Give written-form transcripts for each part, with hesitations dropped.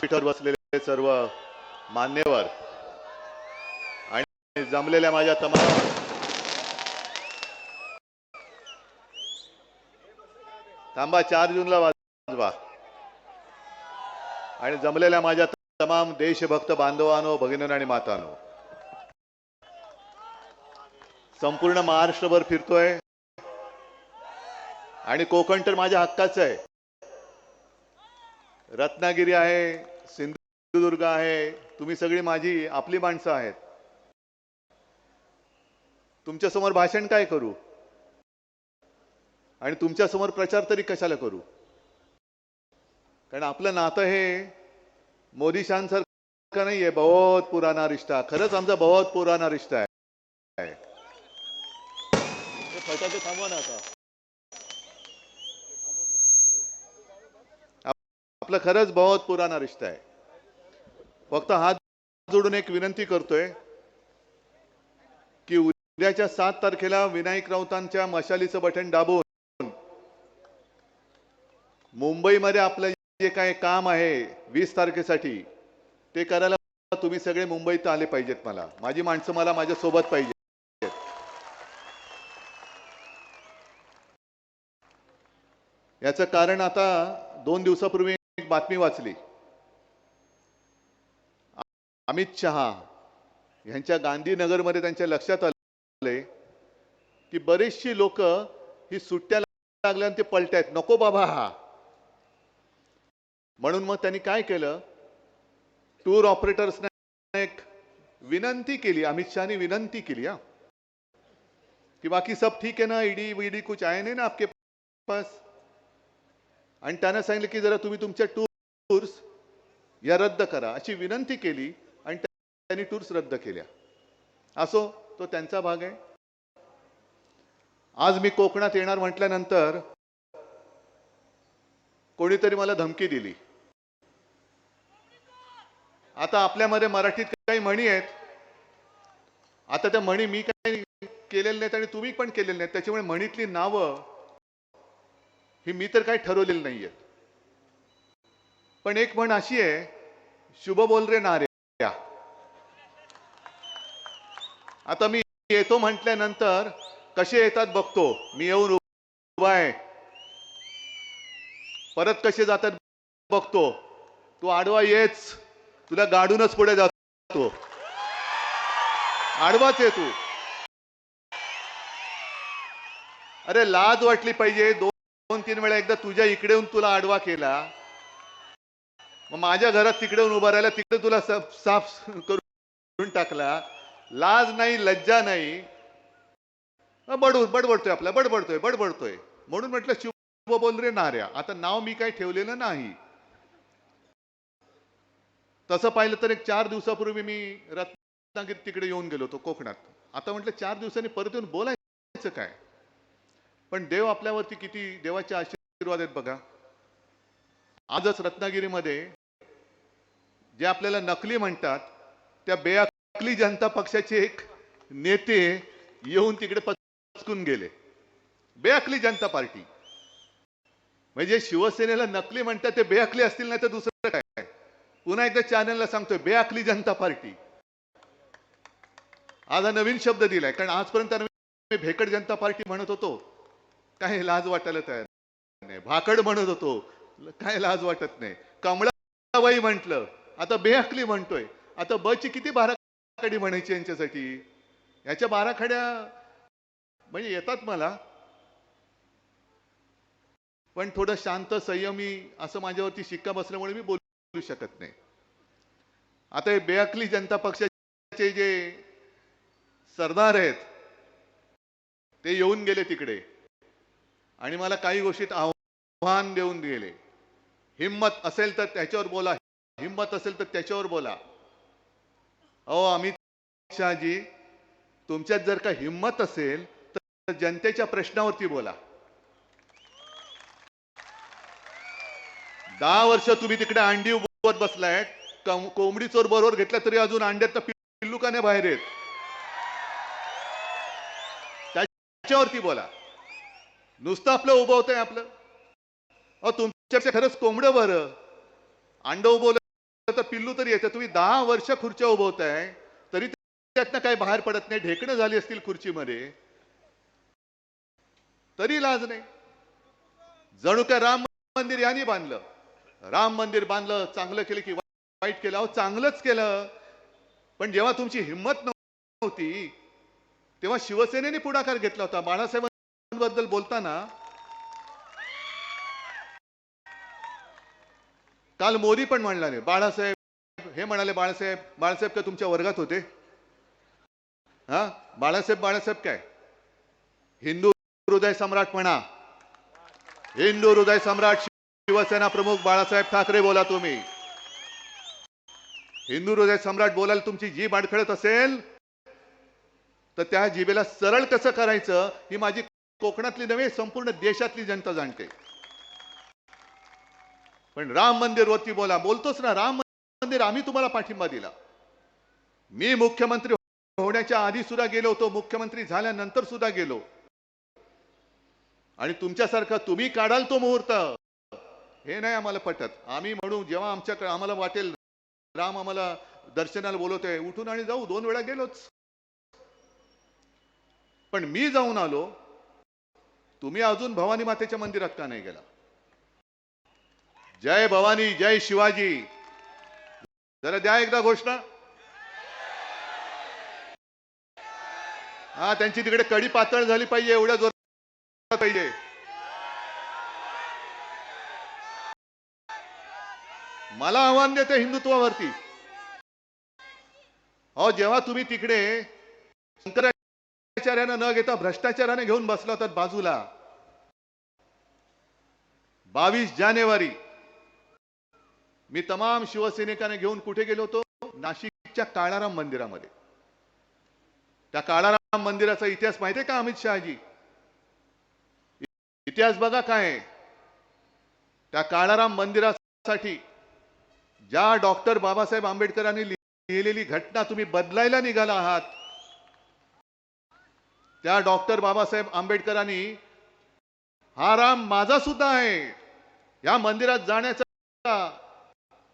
व्यासपीठावर बसलेले सर्व मान्यवर आणि जमलेल्या माझ्या तमाम थांबा 4 जूनला वाजवा आणि जमलेल्या माझ्या तमाम देशभक्त बांधवांनो, भगिनींनो आणि मातांनो, संपूर्ण महाराष्ट्रभर फिरतोय आणि कोकण तर माझ्या हक्काचं आहे. रत्नागिरी आहे, सिंधुदुर्ग आहे, तुम्ही सगळी माझी आपली माणसं आहेत. तुमच्या समोर भाषण काय करू आणि तुमच्या समोर प्रचार तरी कशाला करू? कारण आपलं नातं हे मोदी शानसारखं नाहीये, बहुत पुराना रिश्ता. खरंच आमचा बहुत पुराना रिश्ता आहे. फटाके थांबवा ना आता. आपलं खरंच बहुत पुराना रिश्ता आहे. फक्त हात जोडून एक विनंती करतोय की उद्याच्या 7 तारखेला विनायक राऊतांच्या मशालीचं बटन दाबून मुंबईमध्ये आपलं जे काय काम आहे 20 तारखेसाठी ते करायला तुम्ही सगळे मुंबईत आले पाहिजेत. माझी माणसं मला माझ्या सोबत पाहिजे. याचं कारण आता 2 दिवसापूर्वी एक बातमी वाचली. अमित शहा यांच्या गांधीनगरमध्ये त्यांच्या लक्षात आले की बरेचशी लोक ही सुट्ट्या लागल्यानं ते पलटायत, नको बाबा हा. म्हणून मग त्यांनी काय केलं, टूर ऑपरेटर्सने एक विनंती केली. अमित शहानी विनंती केली कि बाकी सब ठीक है ना, ईडी वीडी कुछ आए नहीं ना आपके पास. आणि त्याने सांगितलं की जरा तुम्ही तुमच्या टूर्स या रद्द करा अशी विनंती केली आणि त्यांनी टूर्स रद्द केल्या. असो, तो त्यांचा भाग आहे. आज मी कोकणात येणार म्हटल्यानंतर कोणीतरी मला धमकी दिली. आता आपल्यामध्ये मराठीत काही म्हणी आहेत. आता त्या म्हणी मी काही केलेल्या नाहीत आणि तुम्ही पण केलेल्या नाहीत. त्याच्यामुळे म्हणीतली नावं ही मी तर काही ठरवलेली नाहीये. पण एक म्हण अशी आहे, शुभ बोल रे नाऱ्या. आता मी येतो म्हटल्यानंतर कसे येतात बघतो. मी येऊन उभा आहे, परत कसे जातात बघतो. तू आडवा येच, तुला गाडूनच पुढे जातो. आडवाच आहे तू. अरे लाज वाटली पाहिजे. 2-3 वेळा एकदा तुझ्या इकडे येऊन तुला आडवा केला, मग माझ्या घरात तिकडे येऊन उभा राहिला, तिकडे तुला साफ करून टाकला. लाज नाही, लज्जा नाही. बडबडतोय आपला, बडबडतोय. म्हणून म्हटलं शुभ बोल रे नाऱ्या. आता नाव मी काही ठेवलेलं नाही. तसं पाहिलं तर एक 4 दिवसापूर्वी मी रत्नागिरी तिकडे येऊन गेलो होतो कोकणात. आता म्हटलं 4 दिवसांनी परत येऊन बोलायचं काय. पण देव आपल्यावरती किती देवाचे आशीर्वाद आहेत बघा. आजच रत्नागिरीमध्ये जे आपल्याला नकली म्हणतात त्या बेअक्कली जनता पक्षाचे एक नेते येऊन तिकडे पचकून गेले. बेअक्कली जनता पार्टी म्हणजे शिवसेनेला नकली म्हणतात ते बेअक्कली असतील, नाही तर दुसरं काय. पुन्हा एकदा चॅनलला सांगतोय, बेअक्कली जनता पार्टी. आज हा नवीन शब्द दिलाय, कारण आजपर्यंत मी भेकड जनता पार्टी म्हणत होतो, काय लाज वाटायला तयार नाही. भाकड म्हणत होतो, काय लाज वाटत नाही. कमळाबाई म्हटलं, आता बेअक्कली म्हणतोय. आता बची किती बाराखडी म्हणायची यांच्यासाठी. याच्या बाराखड्या म्हणजे येतात मला, पण थोडं शांत संयमी असं माझ्यावरती शिक्का बसल्यामुळे मी बोलू शकत नाही. आता हे बेअक्कली जनता पक्षाचे जे सरदार आहेत ते येऊन गेले तिकडे आणि मला काही गोष्टीत आव्हान देऊन गेले. हिम्मत असेल तर त्याच्यावर बोला, हिम्मत असेल तर त्याच्यावर बोला. अहो अमित शहाजी, तुमच्यात जर का हिम्मत असेल तर जनतेच्या प्रश्नावरती बोला. 10 वर्ष तुम्ही तिकडे अंडी उभवत बसलाय. कोंबडी चोर बरोबर घेतला तरी अजून अंड्यात पिल्लू का नाही बाहेर येत, त्याच्यावरती बोला. नुसतं आपलं उभवतंय आपलं. अहो तुमच्यापेक्षा खरंच कोंबडं बरं. अंड उभवलं तर पिल्लू तरी येतं. तुम्ही 10 वर्ष खुर्च्या उभवताय तरी त्यातनं काही बाहेर पडत नाही. ढेकणं झाली असतील खुर्चीमध्ये तरी लाज नाही. जणू काय राम मंदिर यांनी बांधलं. राम मंदिर बांधलं, चांगलं केलं की वाईट केलं? अहो चांगलंच केलं. पण जेव्हा तुमची हिंमत नव्हती तेव्हा शिवसेनेने पुढाकार घेतला होता. बाळासाहेबांबद्दल बोलताना काल मोदी पण म्हणला नाही. बाळासाहेब हे म्हणाले, बाळासाहेब का तुमच्या वर्गात होते? हा, बाळासाहेब काय हिंदू हृदय सम्राट म्हणा. हिंदू हृदय सम्राट शिवसेना प्रमुख बाळासाहेब ठाकरे बोला तुम्ही. हिंदू हृदय सम्राट बोलायला तुमची जीभ अडखळत असेल तर त्या जिभेला सरळ कसं करायचं ही माझी कोकणातली नव्हे संपूर्ण देशातली जनता जाणते. पण राम मंदिर वरती बोलतोच ना. राम मंदिर आम्ही तुम्हाला पाठिंबा दिला. मी मुख्यमंत्री होण्याच्या आधी सुद्धा गेलो होतो, मुख्यमंत्री झाल्यानंतर सुद्धा गेलो. आणि तुमच्यासारखा तुम्ही काढाल तो मुहूर्त हे नाही आम्हाला पटत. आम्ही म्हणू जेव्हा आमच्याकडे आम्हाला वाटेल राम आम्हाला दर्शनाला बोलवतोय उठून आणि जाऊ. 2 वेळा गेलोच. पण मी जाऊन आलो, तुम्ही अजून भवानी मातेच्या मंदिरात का नाही गेला? जय भवानी, जय शिवाजी. जरा द्या एकदा घोषणा. हा, त्यांची तिकडे कडी पातळ झाली पाहिजे, एवढ्या जोरात पाहिजे. मला आव्हान देते हिंदुत्वावरती. अहो जेव्हा तुम्ही तिकडे शंकराचार्यानं न घेता भ्रष्टाचाराने घेऊन बसला होता बाजूला. 22 जानेवारी मी तमाम शिवसैनिकांना घेऊन कुठे गेलो होतो? नाशिकच्या काळाराम मंदिरामध्ये. त्या काळाराम मंदिराचा इतिहास माहितीये का अमित शहाजी? इतिहास बघा काय. त्या काळाराम मंदिरासाठी ज्या डॉक्टर बाबासाहेब आंबेडकरांनी लिहिलेली घटना तुम्ही बदलायला निघाला आहात, त्या डॉक्टर बाबासाहेब आंबेडकरांनी हा राम माझा सुद्धा आहे, या मंदिरात जाण्याचा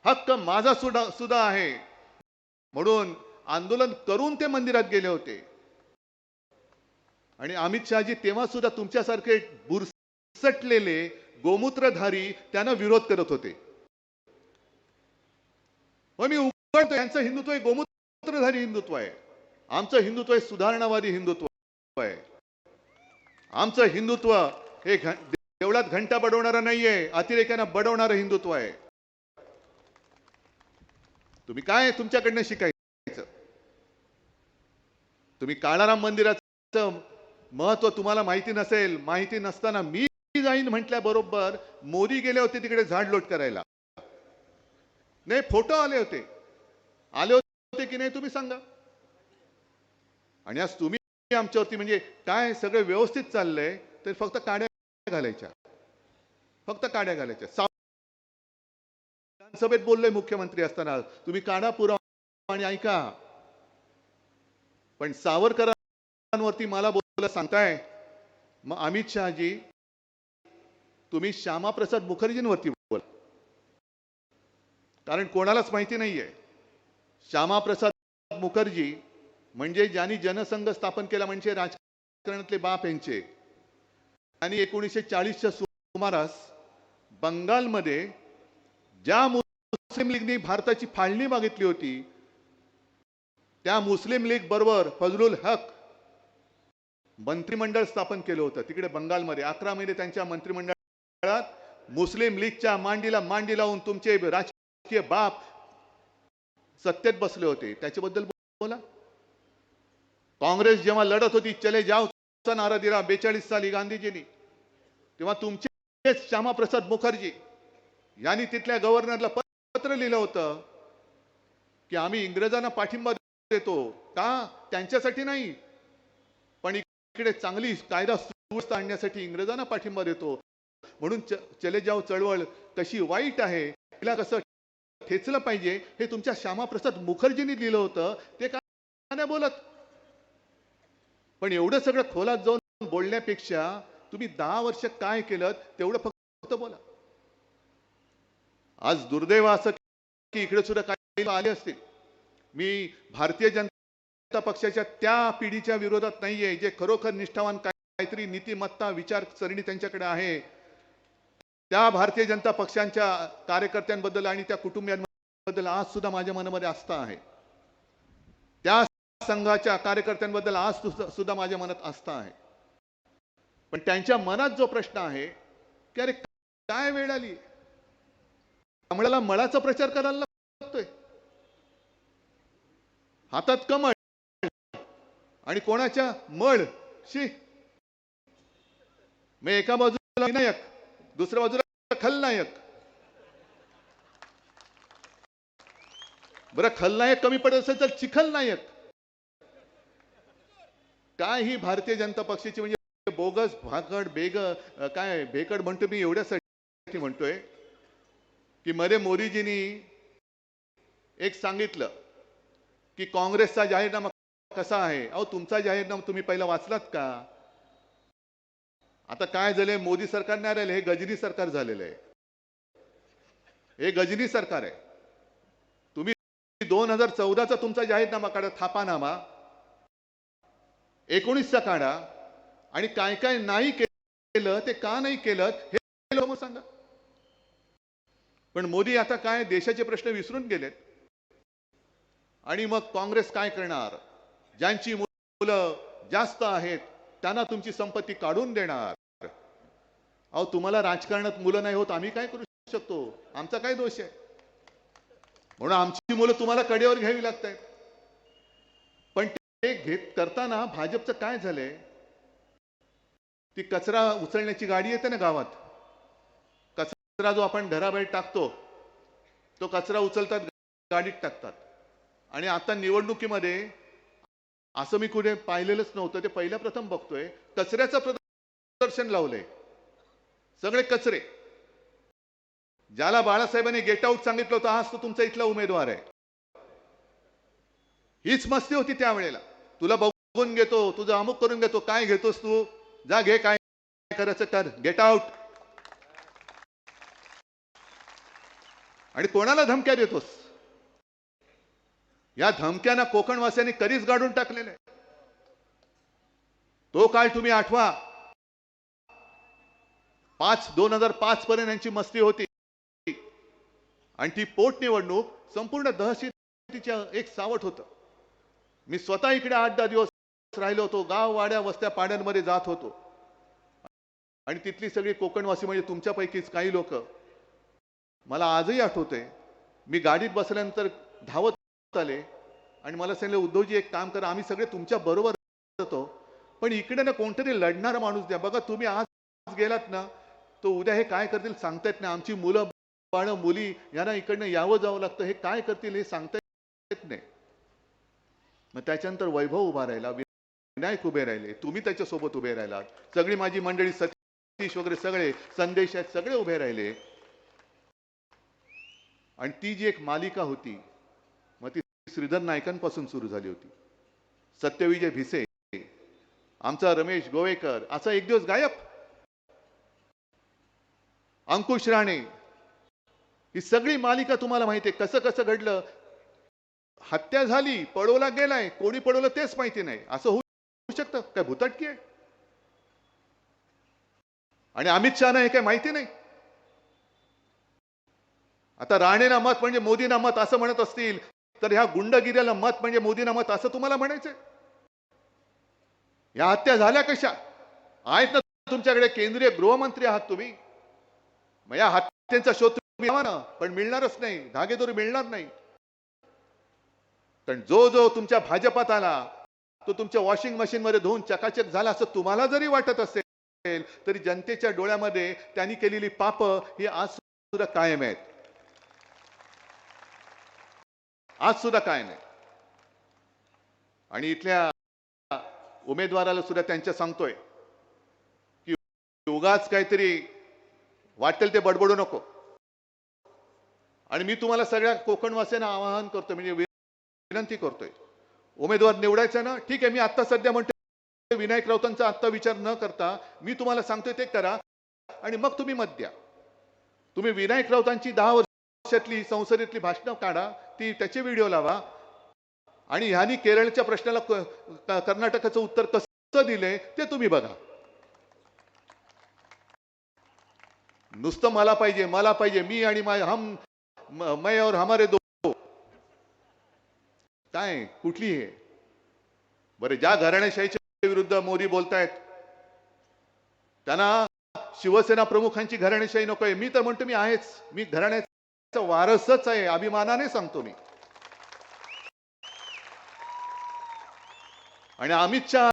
हक्क माझा सुद्धा आहे म्हणून आंदोलन करून ते मंदिरात गेले होते. आणि अमित शहाजी तेव्हा सुद्धा तुमच्यासारखे बुरसटलेले गोमूत्रधारी त्यांना विरोध करत होते. मग मी उघडतो यांचं हिंदुत्व हे गोमूत्रधारी हिंदुत्व आहे. आमचं हिंदुत्व हे सुधारणावादी हिंदुत्व आहे. आमचं हिंदुत्व हे देवळात घंटा बडवणारं नाहीये, अतिरेक्यांना बडवणारं हिंदुत्व आहे. तुम्ही काय तुमच्याकडनं शिकायचं? तुम्ही काळाराम मंदिराचं महत्व तुम्हाला माहिती नसेल. माहिती नसताना मी जाईन म्हटल्याबरोबर मोदी गेले होते तिकडे झाडलोट करायला. नाही, फोटो आले होते की नाही तुम्ही सांगा. आणि आज तुम्ही आमच्यावरती म्हणजे काय सगळं व्यवस्थित चाललंय तर फक्त काड्या घालायच्या. विधानसभेत बोललोय मुख्यमंत्री असताना, तुम्ही काढा पुरावा आणि ऐका. पण सावरकरांवरती मला बोलायला सांगताय. मग अमित शहाजी तुम्ही श्यामाप्रसाद मुखर्जींवरती बोला. कारण कोणालाच माहिती नाहीये श्यामाप्रसाद मुखर्जी म्हणजे ज्यांनी जनसंघ स्थापन केला, म्हणजे राजकारणातले बाप यांचे. आणि 1940च्या सुमारास बंगालमध्ये ज्या मुस्लिम लीगने भारताची फाळणी मागितली होती, त्या मुस्लिम लीग बरोबर फजलुल हक मंत्रिमंडळ स्थापन केलं होतं तिकडे बंगालमध्ये. 11 महिने त्यांच्या मंत्रिमंडळात मुस्लिम लीगच्या मांडीला मांडी लावून तुमचे राजकीय बाप सत्तेत बसले होते. त्याच्याबद्दल बोला. काँग्रेस जेव्हा लढत होती, चले जाओचा नारा दिला 42 साली गांधीजींनी, तेव्हा तुमचे श्यामाप्रसाद मुखर्जी यांनी तिथल्या गव्हर्नरला पत्र लिहिलं होतं की आम्ही इंग्रजांना पाठिंबा देतो. का? त्यांच्यासाठी नाही, पण इकडे चांगली कायदा सुव्यवस्था आणण्यासाठी इंग्रजांना पाठिंबा देतो. म्हणून चले जाओ चळवळ कशी वाईट आहे, तिला कसं ठेचलं पाहिजे हे तुमच्या श्यामाप्रसाद मुखर्जींनी लिहिलं होतं. ते का नाही बोलत? पण एवढं सगळं खोलात जाऊन बोलण्यापेक्षा तुम्ही 10 वर्ष काय केलं तेवढं फक्त बोला. आज दुर्दैव असं की इकडे सुद्धा काही आले असतील. मी भारतीय जनता पक्षाच्या त्या पिढीच्या विरोधात नाहीये जे खरोखर निष्ठावान काहीतरी नीतिमत्ता विचारसरणी त्यांच्याकडे आहे. त्या भारतीय जनता पक्षांच्या कार्यकर्त्यांबद्दल आणि त्या कुटुंबियांबद्दल आज सुद्धा माझ्या मनामध्ये आस्था आहे. त्या संघाच्या कार्यकर्त्यांबद्दल आज सुद्धा माझ्या मनात आस्था आहे. पण त्यांच्या मनात जो प्रश्न आहे की अरे काय वेळ आली, कमळाला मळाचा प्रचार करायला लागतोय, हातात कमळ आणि कोणाच्या मळ शी. मग एका बाजूला विनायक, दुसऱ्या बाजूला खलनायक. बरं खलनायक कमी पडत असेल तर चिखलनायक. काय ही भारतीय जनता पक्षाची म्हणजे बोगस भाकड काय भेकड म्हणतो मी एवढ्यासाठी म्हणतोय की मध्ये मोदीजींनी एक सांगितलं की काँग्रेसचा जाहीरनामा कसा आहे. अहो तुमचा जाहीरनामा तुम्ही पहिला वाचलात का? आता काय झालंय, मोदी सरकार नाही राहिलं, हे गजनी सरकार झालेलं आहे. हे गजनी सरकार आहे. तुम्ही 2014चा तुमचा जाहीरनामा काढा, थापानामा 19चा काढा आणि काय काय नाही केलं ते का नाही केलं हे लोक सांगा. पण मोदी आता काय देशाचे प्रश्न विसरून गेलेत आणि मग काँग्रेस काय करणार? ज्यांची मुलं जास्त आहेत त्यांना तुमची संपत्ती काढून देणार. अहो तुम्हाला राजकारणात मुलं नाही होत, आम्ही काय करू शकतो? आमचा काय दोष आहे? म्हणून आमची मुलं तुम्हाला कडेवर घ्यावी लागतात. पण ते घेत करताना भाजपचं काय झालंय, ती कचरा उचलण्याची गाडी येते ना गावात, कचरा जो आपण घराबाहेर टाकतो तो कचरा उचलतात, गाडीत टाकतात. आणि आता निवडणुकीमध्ये असं मी कुठे पाहिलेलंच नव्हतं, ते पहिल्या प्रथम बघतोय, कचऱ्याचं प्रदर्शन लावलंय. सगळे कचरे. ज्याला बाळासाहेबांनी गेट आउट सांगितलं होतं आज तो तुमचा इथला उमेदवार आहे. हीच मस्ती होती त्यावेळेला. तुला बघून घेतो, तुझं अमुक करून घेतो. काय घेतोस तू? जा घे, काय करायचं कर, गेट आउट. आणि कोणाला धमक्या देतोस? या धमक्यांना कोकणवासियांनी कधीच गाडून टाकलेलं आहे. तो काळ तुम्ही आठवा. 2005 पर्यंत यांची मस्ती होती आणि ती पोटनिवडणूक संपूर्ण दहशतीच्या एक सावट होतं. मी स्वतः इकडे 8-10 दिवस राहिलो होतो. गाव वाड्या वस्त्या पाड्यांमध्ये जात होतो आणि तिथली सगळी कोकणवासी म्हणजे तुमच्यापैकीच काही लोक मला आजही आठवते. मी गाडीत बसल्यानंतर धावत आले आणि मला सांगितलं, उद्धवजी एक काम करा, आम्ही सगळे तुमच्या बरोबर होतो, पण इकडे ना कोणतरी लढणारा माणूस द्या. बघा तुम्ही आज गेलात ना, तो उद्या हे काय करतील सांगता येत नाही. आमची मुलं बाळं मुली यांना इकडनं यावं जावं लागतं, हे काय करतील हे सांगता येत नाही. मग त्याच्यानंतर वैभव उभा राहिला, विनायक उभे राहिले, तुम्ही त्याच्यासोबत उभे राहिलात, सगळी माझी मंडळी सतीश वगैरे सगळे, संदेश आहेत, सगळे उभे राहिले. आणि ती जी एक मालिका होती मग ती श्रीधर नायकांपासून सुरू झाली होती. सत्यविजय भिसे, आमचा रमेश गोवेकर असा एक दिवस गायब, अंकुश राणे, ही सगळी मालिका तुम्हाला माहिती आहे. कसं कसं घडलं, हत्या झाली, पळवला गेलाय, कोणी पळवलं तेच माहिती नाही. असं होऊ शकतं काय? भुताटकी आहे? आणि अमित शहाना हे काय माहिती नाही? आता राणेला मत म्हणजे मोदींना मत असं म्हणत असतील तर ह्या गुंडगिरीला मत म्हणजे मोदींना मत असं तुम्हाला म्हणायचंय? या हत्या झाल्या कशा आहेत ना? तुमच्याकडे केंद्रीय गृहमंत्री आहात तुम्ही. मग या हत्यांचा शोध तुम्ही लावा ना, पण मिळणारच नाही, धागेदोरी मिळणार नाही. कारण जो जो तुमच्या भाजपात आला तो तुमच्या वॉशिंग मशीन मध्ये धुवून चकाचक झाला असं तुम्हाला जरी वाटत असेल तरी जनतेच्या डोळ्यामध्ये त्यांनी केलेली पाप ही आज सुद्धा कायम आहेत. आज सुद्धा कायम आहे. आणि इथल्या उमेदवाराला सुद्धा त्यांच्या सांगतोय की उगाच काहीतरी वाटेल ते बडबडू नको. आणि मी तुम्हाला सगळ्या कोकणवासियांना आवाहन करतोय, म्हणजे विनंती करतोय, उमेदवार निवडायचा ना, ठीक आहे. मी आता सध्या म्हणतो विनायक राऊतांचा आता विचार न करता मी तुम्हाला सांगतोय ते करा आणि मग तुम्ही मत द्या. तुम्ही विनायक राऊतांची 10 वर्ष वर्षातली संसदेतली भाषणं काढा, ती त्याचे व्हिडिओ लावा आणि ह्यांनी केरळच्या प्रश्नाला कर्नाटकाचं उत्तर कसं दिलंय ते तुम्ही बघा. नुसतं मला पाहिजे मी आणि हम मैं और हमारे दो, काय कुठली आहे बरं? ज्या घराणेशाहीच्या विरुद्ध मोदी बोलतायत त्यांना शिवसेना प्रमुखांची घराणेशाही नकोय. मी तर म्हणतो मी आहेच, मी घराण्याचा वारसच आहे, अभिमानाने सांगतो मी. आणि अमित शहा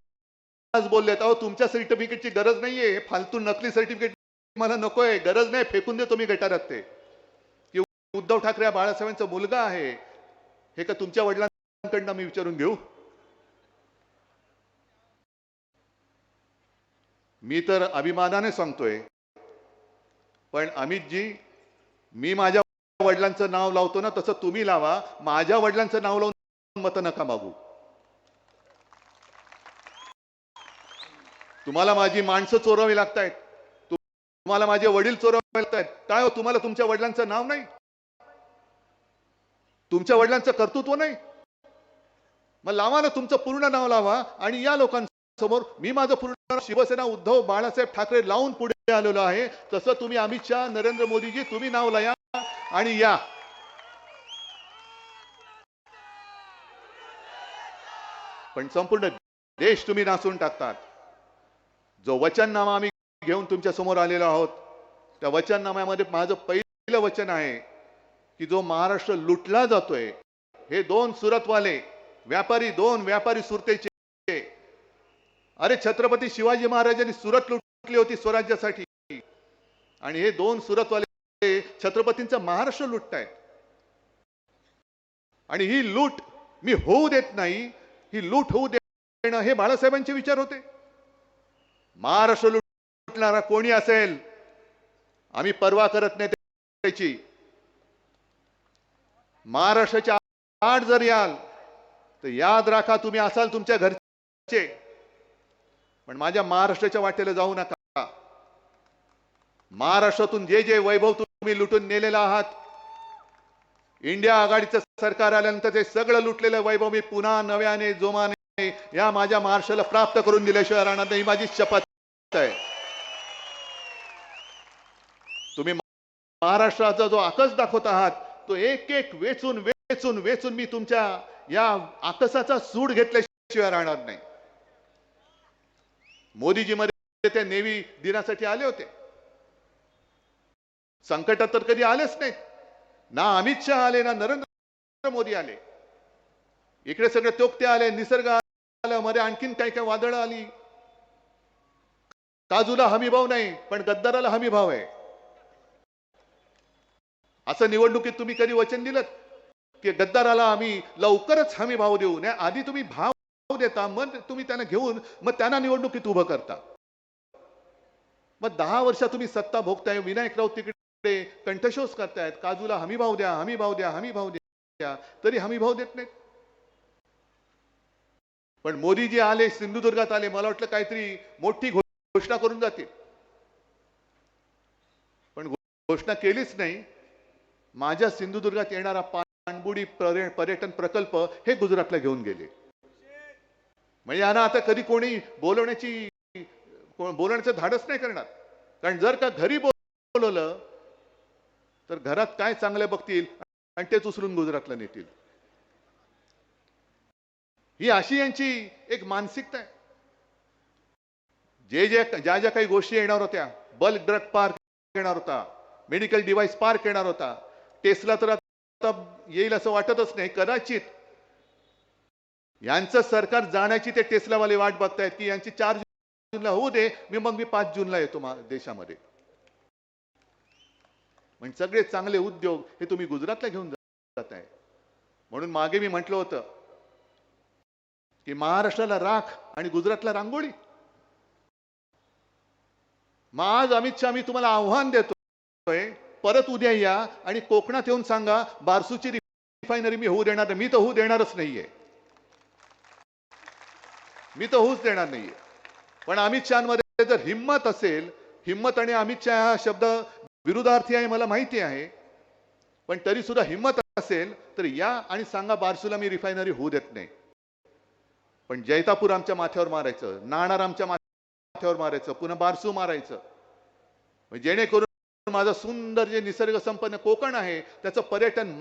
आज बोललेत, अहो तुमच्या सर्टिफिकेटची गरज नाहीये, फालतू नकली सर्टिफिकेट मला नकोय, गरज नाही, फेकून दे तुम्ही गटारात ते. की उद्धव ठाकरे हा बाळासाहेबांचा मुलगा आहे, हे का तुमच्या वडिलांकडनं मी विचारून घेऊ? मी तर अभिमानाने सांगतोय. पण अमितजी, मी माझ्या वडिलांचं नाव लावतो ना, तसं तुम्ही लावा. माझ्या वडिलांचं नाव लावून मत नका मागू. तुम्हाला माझी माणसं चोरावी लागतायत, तुम्हाला माझे वडील चोरावे लागतायत. काय हो, तुम्हाला तुमच्या वडिलांचं नाव नाही, तुमच्या वडिलांचं कर्तृत्व नाही? मग लावा ना, तुमचं पूर्ण नाव लावा आणि या लोकांसमोर मी माझं पूर्ण शिवसेना उद्धव बाळासाहेब ठाकरे लावून पुढे आलेलो आहे. तसं तुम्ही अमित शहा, नरेंद्र मोदीजी, तुम्ही नाव लाया आणि या. पण संपूर्ण देश तुम्ही नाचून टाकतात. जो वचननामा आम्ही घेऊन तुमच्या समोर आलेलो आहोत, त्या वचननाम्यामध्ये माझं पहिलं वचन आहे की जो महाराष्ट्र लुटला जातोय, हे दोन सुरतवाले दोन व्यापारी सुरतेचे, अरे छत्रपती शिवाजी महाराजांनी सुरत लुटली होती स्वराज्यासाठी, आणि हे दोन सुरतवाले छत्रपतींचा महाराष्ट्र लुटतायत. आणि ही लूट मी होऊ देत नाही. ही लूट होऊ देणं हे बाळासाहेबांचे विचार होते. महाराष्ट्र लुटणारा कोणी असेल, आम्ही पर्वा करत नाही त्याची. महाराष्ट्राच्या आड जर याल तर याद राखा, तुम्ही असाल तुमच्या घरचे, पण माझ्या महाराष्ट्राच्या वाटेला जाऊ नका. महाराष्ट्रातून जे जे वैभव तुम्ही लुटून नेलेला आहात, इंडिया आघाडीचं सरकार आल्यानंतर ते सगळं लुटलेलं वैभव मी पुन्हा नव्याने जोमाने या माझ्या महाराष्ट्राला प्राप्त करून दिल्याशिवाय राहणार नाही, माझी शपथ आहे. तुम्ही महाराष्ट्राचा जो आकस दाखवत आहात, तो एक एक वेचून वेचून वेचून मी तुमच्या या आकसाचा सूड घेतल्याशिवाय राहणार नाही. मोदीजी मध्ये ते नेव्ही दिनासाठी आले होते, संकटात तर कधी आलेच नाहीत. ना अमित शहा आले, ना नरेंद्र मोदी आले. इकडे सगळे तोक्ते आले, निसर्ग आला, मध्ये आणखीन काही काही वादळ आली. काजूला हमी भाव नाही, पण गद्दाराला हमी भाव आहे. असं निवडणुकीत तुम्ही कधी वचन दिलं की गद्दाराला आम्ही लवकरच हमी भाव देऊ? नाही, आधी तुम्ही भाव देता, मग तुम्ही त्यांना घेऊन मग त्यांना निवडणुकीत उभं करता. मग 10 वर्ष तुम्ही सत्ता भोगताय, विनायक राऊत तिकडे कंठशोष करतायत, काजूला हमी भाव द्या, हमी भाव द्या, हमी भाव द्या, तरी हमी भाव देत नाहीत. पण मोदीजी आले, सिंधुदुर्गात आले, मला वाटलं काहीतरी मोठी घोषणा करून जातील, पण घोषणा केलीच नाही. माझ्या सिंधुदुर्गात येणारा पाणबुडी पर्यटन प्रकल्प हे गुजरातला घेऊन गेले. म्हणजे यांना आता कधी कोणी बोलण्याचं धाडस नाही करणार. कारण जर का घरी बोलवलं तर घरात काय चांगलं बघतील आणि तेच उचलून गुजरातला नेतील. ही अशी यांची एक मानसिकता आहे. ज्या ज्या काही गोष्टी येणार होत्या, बल्क ड्रग पार्क येणार होता, मेडिकल डिव्हाइस पार्क येणार होता, टेस्ला तर आता येईल असं वाटतच नाही. कदाचित यांचं सरकार जाण्याची ते टेस्लावाले वाट बघतायत की यांची 4 जूनला होऊ दे, मग मी 5 जूनला येतो देशामध्ये. म्हणजे सगळे चांगले उद्योग हे तुम्ही गुजरातला घेऊन जाताय. म्हणून मागे मी म्हटलं होतं की महाराष्ट्राला राख आणि गुजरातला रांगोळी. मग आज अमित शहा मी तुम्हाला आव्हान देतोय, परत उद्या या आणि कोकणात येऊन सांगा बारसूची रिफायनरी मी होऊ देणार नाही. मी तर होऊ देणारच नाहीये, मी तर होऊच देणार नाहीये. पण अमित शहामध्ये जर हिम्मत असेल, हिम्मत आणि अमित शहा हा शब्द विरुद्धार्थी आहे मला माहिती आहे, पण तरी सुद्धा हिंमत असेल तर या आणि सांगा बारसूला मी रिफायनरी होऊ देत नाही. पण जैतापूर आमच्या माथ्यावर मारायचं, नाणार आमच्या माथ्यावर मारायचं, पुन्हा बारसू मारायचं, जेणेकरून माझं सुंदर जे निसर्ग संपन्न कोकण आहे त्याचं पर्यटन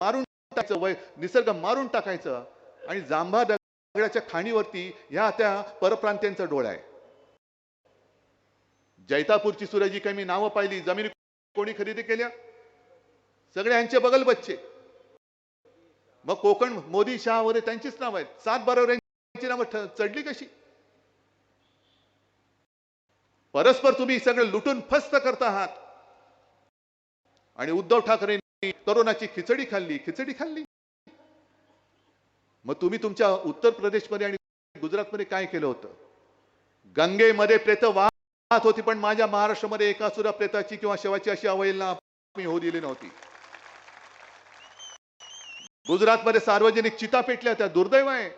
मारून टाकायचं, निसर्ग मारून टाकायचं. आणि जांभा दगडाच्या खाणीवरती ह्या त्या परप्रांतीयांचा डोळा आहे. जैतापूरची सुद्धा जी काही मी नावं पाहिली, जमिनी कोणी खरेदी केल्या, सगळे यांचे बगल बच्चे. मग कोकण मोदी शाह वगैरे त्यांचीच नाव आहेत. 7 यांची नावं चढली कशी? परस्पर तुम्ही सगळे लुटून फस्त करता आहात. आणि उद्धव ठाकरेंनी तरुणाची खिचडी खाल्ली. मग तुम्ही तुमच्या उत्तर प्रदेशमध्ये आणि गुजरातमध्ये काय केलं होतं? गंगेमध्ये प्रेत वाहत होती, पण माझ्या महाराष्ट्रामध्ये एका सुद्धा प्रेताची किंवा शवाची अशी अवहेलना मी होऊ दिली नव्हती. गुजरातमध्ये सार्वजनिक चिता पेटल्या, त्या दुर्दैव आहे.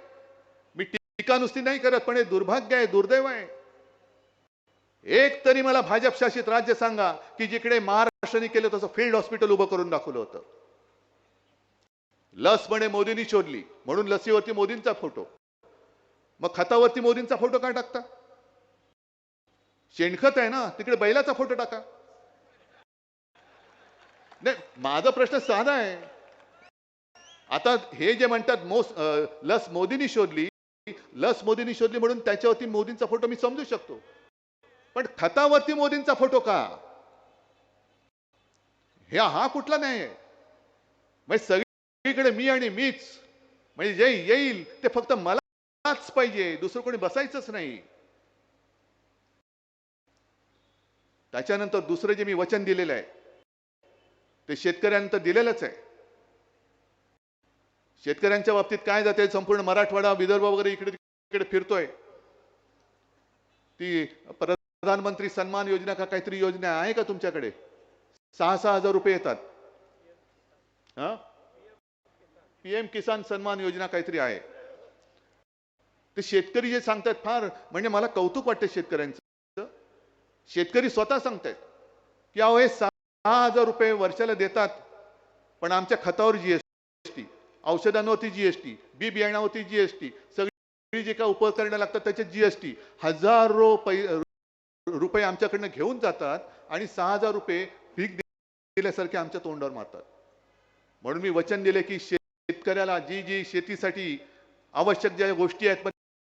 मी टीका नुसती नाही करत, पण हे दुर्भाग्य आहे, दुर्दैव आहे. एक तरी मला भाजप शासित राज्य सांगा की जिकडे महाराष्ट्राने केलं तसं फील्ड हॉस्पिटल उभं करून दाखवलं होतं. लस म्हणे मोदींनी शोधली म्हणून लसीवरती मोदींचा फोटो, मग खतावरती मोदींचा फोटो काय टाकता? शेणखत आहे ना, तिकडे बैलाचा फोटो टाका. नाही, माझा प्रश्न साधा आहे. आता हे जे म्हणतात लस मोदींनी शोधली म्हणून त्याच्यावरती मोदींचा फोटो मी समजू शकतो, पण खतावरती मोदींचा फोटो का? हा कुठला नाही आहे? म्हणजे सगळीकडे मी आणि मीच, म्हणजे जे येईल ते फक्त मलाच पाहिजे, दुसरं कोणी बसायचंच नाही. त्याच्यानंतर दुसरं जे मी वचन दिलेलं आहे ते शेतकऱ्यांनंतर दिलेलंच आहे. शेतकऱ्यांच्या बाबतीत काय जाते, संपूर्ण मराठवाडा विदर्भ वगैरे इकडे तिकडे फिरतोय. ती प्रधानमंत्री सन्मान योजना का काहीतरी योजना आहे का तुमच्याकडे? 6,000 रुपये येतात. पीएम किसान सन्मान योजना काहीतरी आहे. ते शेतकरी जे सांगतात, फार म्हणजे मला कौतुक वाटतं शेतकऱ्यांचं. शेतकरी स्वतः सांगतात की अहो हे 6,000 रुपये वर्षाला देतात, पण आमच्या खतावर जीएसटी, औषधांवरती जीएसटी, बी बियाणावरती जीएसटी, सगळी जे काय उपकरणं लागतात त्याच्यात जीएसटी, हजारो रुपये आमच्याकडनं घेऊन जातात आणि 6,000 रुपये भीक दिल्यासारखे आमच्या तोंडावर मारतात. म्हणून मी वचन दिले की शेतकऱ्याला जी शेतीसाठी आवश्यक ज्या गोष्टी आहेत,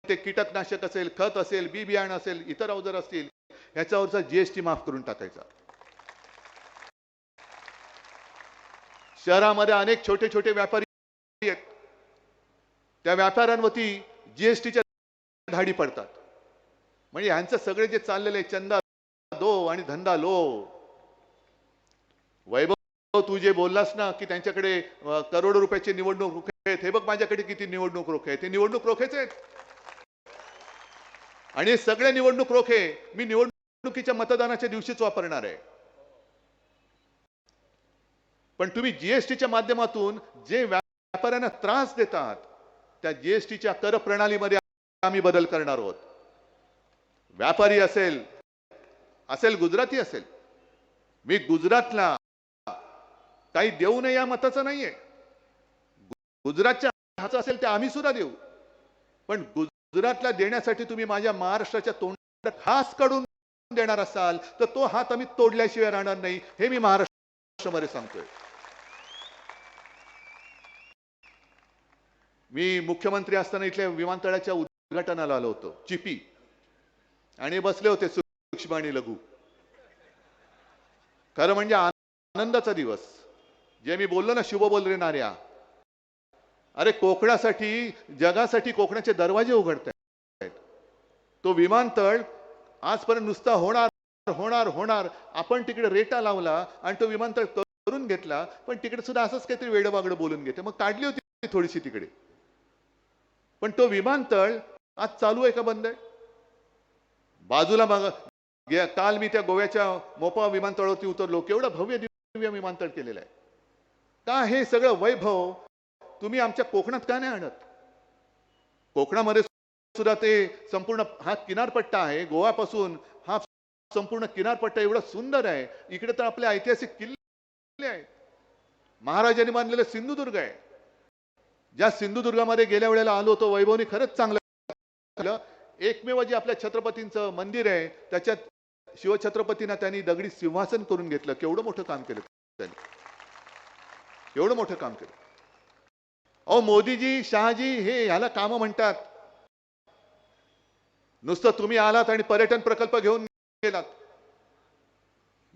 ते कीटकनाशक असेल, खत असेल, बी बियाणं असेल, इतर अवजार असतील, याच्यावरचा जीएसटी माफ करून टाकायचा. शहरामध्ये अनेक छोटे छोटे व्यापारी आहेत, त्या व्यापाऱ्यांवरती जीएसटीच्या धाडी पडतात. म्हणजे ह्यांचं सगळे जे चाललेले चंदा दो आणि धंदा लो. वैभव, तू जे बोललास ना की त्यांच्याकडे करोडो रुपयाचे निवडणूक रोखे आहेत, हे बघ माझ्याकडे किती निवडणूक रोखे आहेत. ते निवडणूक रोखेच आहेत आणि सगळे निवडणूक रोखे मी निवडणुकीच्या मतदानाच्या दिवशीच वापरणार आहे. पण तुम्ही जीएसटीच्या माध्यमातून जे व्यापाऱ्यांना त्रास देतात, त्या जीएसटीच्या कर प्रणालीमध्ये आम्ही बदल करणार आहोत. व्यापारी असेल गुजराती असेल, मी गुजरातला काही देऊ नये या मताचं नाहीये. गुजरातच्या हाचं असेल ते आम्ही सुद्धा देऊ, पण गुजरातला देण्यासाठी तुम्ही माझ्या महाराष्ट्राच्या तोंडात हात काढून देणार असाल तर तो हात आम्ही तोडल्याशिवाय राहणार नाही, हे मी महाराष्ट्रामध्ये सांगतोय. मी मुख्यमंत्री असताना इथल्या विमानतळाच्या उद्घाटनाला आलो होतो, चिपी, आणि बसले होते सूक्ष्म आणि लघु. खरं म्हणजे आनंदाचा दिवस. जे मी बोललो ना, शुभ बोल रे नार्या, अरे कोकणासाठी, जगासाठी कोकणाचे दरवाजे उघडत आहेत. तो विमानतळ आजपर्यंत नुसता होणार, आपण तिकडे रेटा लावला आणि तो विमानतळ करून घेतला, पण तिकडे सुद्धा असंच काहीतरी वेडवागडं बोलून घेते, मग काढली होती थोडीशी तिकडे. पण तो विमानतळ आज चालू आहे का बंद आहे? बाजूला मग काल मी त्या गोव्याच्या मोपा विमानतळावरती उतरलो, केवढा भव्य दिव्य विमानतळ केलेलं आहे. का हे सगळं वैभव तुम्ही आमच्या कोकणात का नाही आणत? कोकणामध्ये सुद्धा ते संपूर्ण हा किनारपट्टा आहे, गोवापासून हा संपूर्ण किनारपट्टा एवढा सुंदर आहे. इकडे तर आपले ऐतिहासिक किल्ले आहेत. महाराजांनी बांधलेलं सिंधुदुर्ग आहे. ज्या सिंधुदुर्गामध्ये गेल्या वेळेला आलो होतो, वैभवनी खरंच चांगलं केलं. एकमेव जे आपल्या छत्रपतींचं मंदिर आहे त्याच्यात शिवछत्रपतींना त्यांनी दगडी सिंहासन करून घेतलं. केवढं मोठं काम केलं त्यांनी, एवढं मोठं काम केलं. अहो मोदीजी, शहाजी हे ह्याला काम म्हणतात. नुसतं तुम्ही आलात आणि पर्यटन प्रकल्प घेऊन गेलात,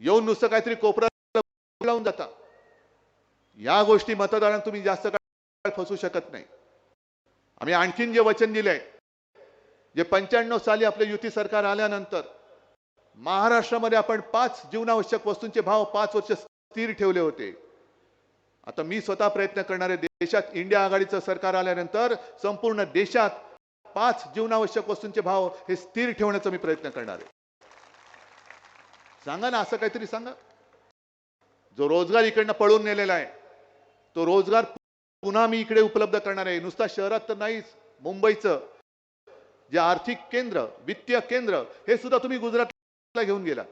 येऊन नुसतं काहीतरी कोपरा लावून जाता. या गोष्टी मतदारांना तुम्ही जास्त काळ फसू शकत नाही. आम्ही आणखीन जे वचन दिलंय, जे 95 साली आपलं युती सरकार आल्यानंतर महाराष्ट्रामध्ये आपण 5 जीवनावश्यक वस्तूंचे भाव 5 वर्ष स्थिर ठेवले होते. आता मी स्वतः प्रयत्न करणार आहे, देशात इंडिया आघाडीचं सरकार आल्यानंतर संपूर्ण देशात 5 जीवनावश्यक वस्तूंचे भाव हे स्थिर ठेवण्याचा मी प्रयत्न करणार आहे. सांगा ना, असं काहीतरी सांगा. जो रोजगार इकडनं पळून नेलेला आहे तो रोजगार पुन्हा मी इकडे उपलब्ध करणार आहे. नुसता शहरात तर नाहीच, मुंबईचं जे आर्थिक केंद्र, वित्तीय केंद्र हे सुद्धा तुम्ही गुजरातला घेऊन गेलात.